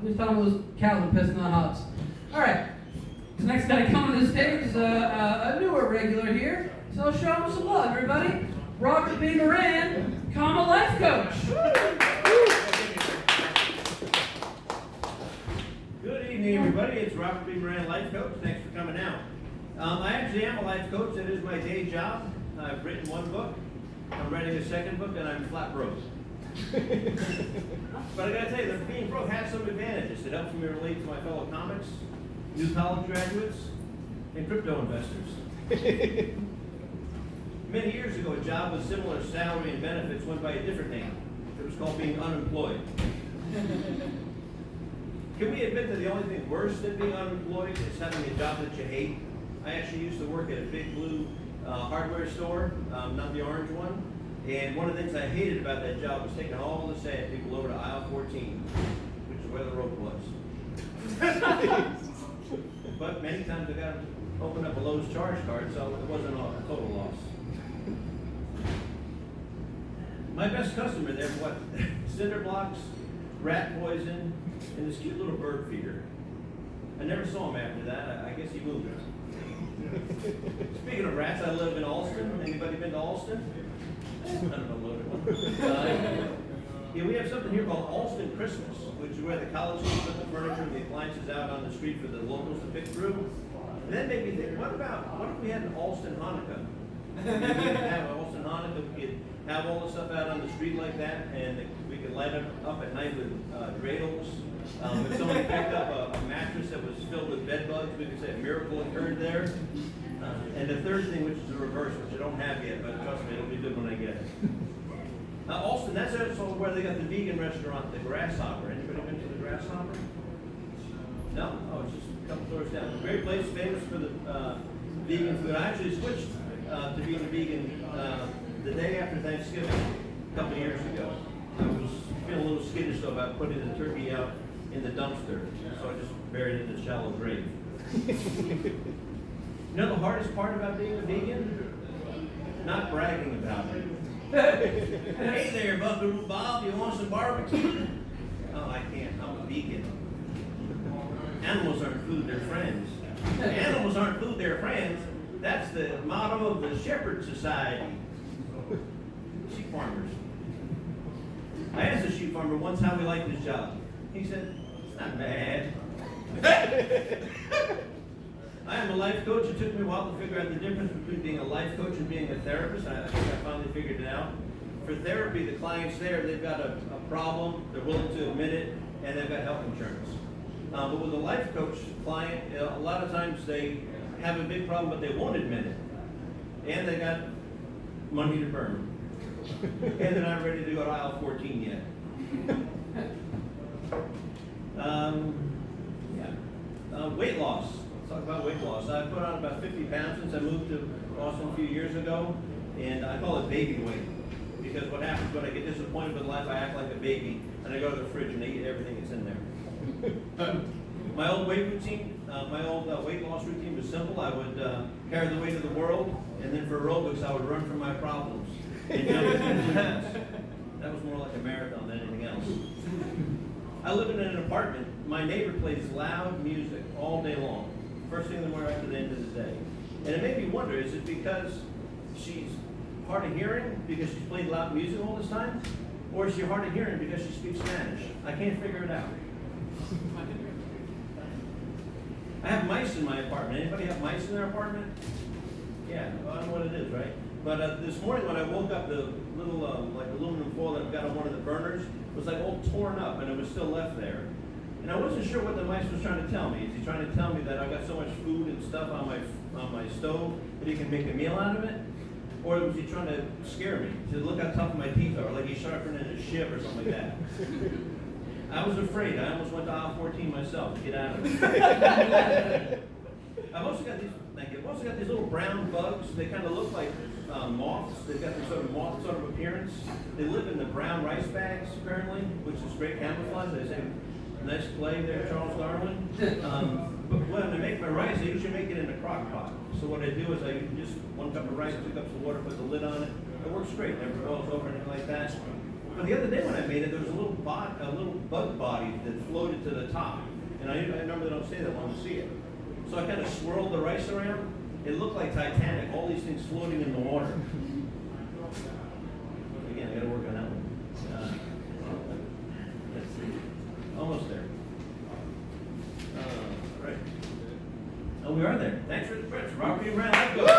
Who's telling those cows are pissing on hops? All right. The next guy coming to the stage is a newer regular here, so I'll show him some love, everybody. Robert B. Moran, comma life coach. Good evening, everybody. It's Robert B. Moran, life coach. Thanks for coming out. I actually am a life coach. That is my day job. I've written one book. I'm writing a second book, and I'm flat broke. But I gotta tell you, that being broke has some advantages. It helps me relate to my fellow comics, new college graduates, and crypto investors. Many years ago, a job with similar salary and benefits went by a different name. It was called being unemployed. Can we admit that the only thing worse than being unemployed is having a job that you hate? I actually used to work at a big blue hardware store, not the orange one. And one of the things I hated about that job was taking all the sad people over to aisle 14, which is where the rope was. But many times I got to open up a Lowe's charge card, so it wasn't a total loss. My best customer there was cinder blocks, rat poison, and this cute little bird feeder. I never saw him after that. I guess he moved it. Speaking of rats, I live in Alston. Anybody been to Alston? I don't know, loaded one. Yeah, we have something here called Alston Christmas, which is where the college students put the furniture and the appliances out on the street for the locals to pick through. And that made me think, what if we had an Alston Hanukkah? Maybe we could have Alston Hanukkah, we could have all the stuff out on the street like that, and we could light it up at night with dreidels. If somebody picked up a mattress that was filled with bed bugs, we could say a miracle occurred there. And the third thing, which is the reverse, which I don't have yet, but trust me, it'll be good when I get it. Alston, that's also where they got the vegan restaurant, the Grasshopper. Anybody been to the Grasshopper? No? Oh, it's just a couple doors down. A great place, famous for the vegan food. I actually switched to being a vegan the day after Thanksgiving a couple of years ago. I was feeling a little skittish though about putting the turkey out in the dumpster, so I just buried it in a shallow grave. You know the hardest part about being a vegan? Not bragging about it. Hey there, Buckaroo Bob, you want some barbecue? Oh, I can't, I'm a vegan. Animals aren't food, they're friends. Animals aren't food, they're friends. That's the motto of the Shepherd Society. Sheep farmers. I asked a sheep farmer once how he liked his job. He said, it's not bad. I am a life coach. It took me a while to figure out the difference between being a life coach and being a therapist. I think I finally figured it out. For therapy, the clients there, they've got a problem, they're willing to admit it, and they've got health insurance. But with a life coach client, a lot of times they have a big problem, but they won't admit it. And they got money to burn. And they're not ready to go to aisle 14 yet. Weight loss. Let's talk about weight loss. I put on about 50 pounds since I moved to Boston a few years ago, and I call it baby weight. Because what happens when I get disappointed with life, I act like a baby, and I go to the fridge and I eat everything that's in there. My old weight routine, weight loss routine was simple. I would carry the weight of the world, and then for aerobics, I would run from my problems. And jump into the That was more like a marathon than anything else. I live in an apartment. My neighbor plays loud music all day long, first thing in the morning after the end of the day. And it made me wonder, is it because she's hard of hearing because she's played loud music all this time? Or is she hard of hearing because she speaks Spanish? I can't figure it out. I have mice in my apartment. Anybody have mice in their apartment? Yeah, well, I don't know what it is, right? But this morning when I woke up, the little like aluminum foil that I've got on one of the burners was like all torn up and it was still left there. And I wasn't sure what the mice was trying to tell me. Is he trying to tell me that I've got so much food and stuff on my stove that he can make a meal out of it? Or was he trying to scare me? He said, look how tough my teeth are, like he's sharpening a shiv or something like that. I was afraid. I almost went to aisle 14 myself to get out of it. I've also got these little brown bugs. They kind of look like moths. They've got this sort of moth sort of appearance. They live in the brown rice bags, apparently, which is great camouflage. They say, nice play there, Charles Darwin. But when I make my rice, I usually make it in a crock pot. So what I do is I just 1 cup of rice, 2 cups of water, put the lid on it. It works great. Never boils over, anything like that. But the other day when I made it, there was a little bug body that floated to the top. And I normally don't say that when I see it. So I kind of swirled the rice around. It looked like Titanic, all these things floating in the water. Again, I got to work on that one. Let's see. Almost there. Right. Oh, we are there. Thanks for the press. Robert E. Brown, let's go.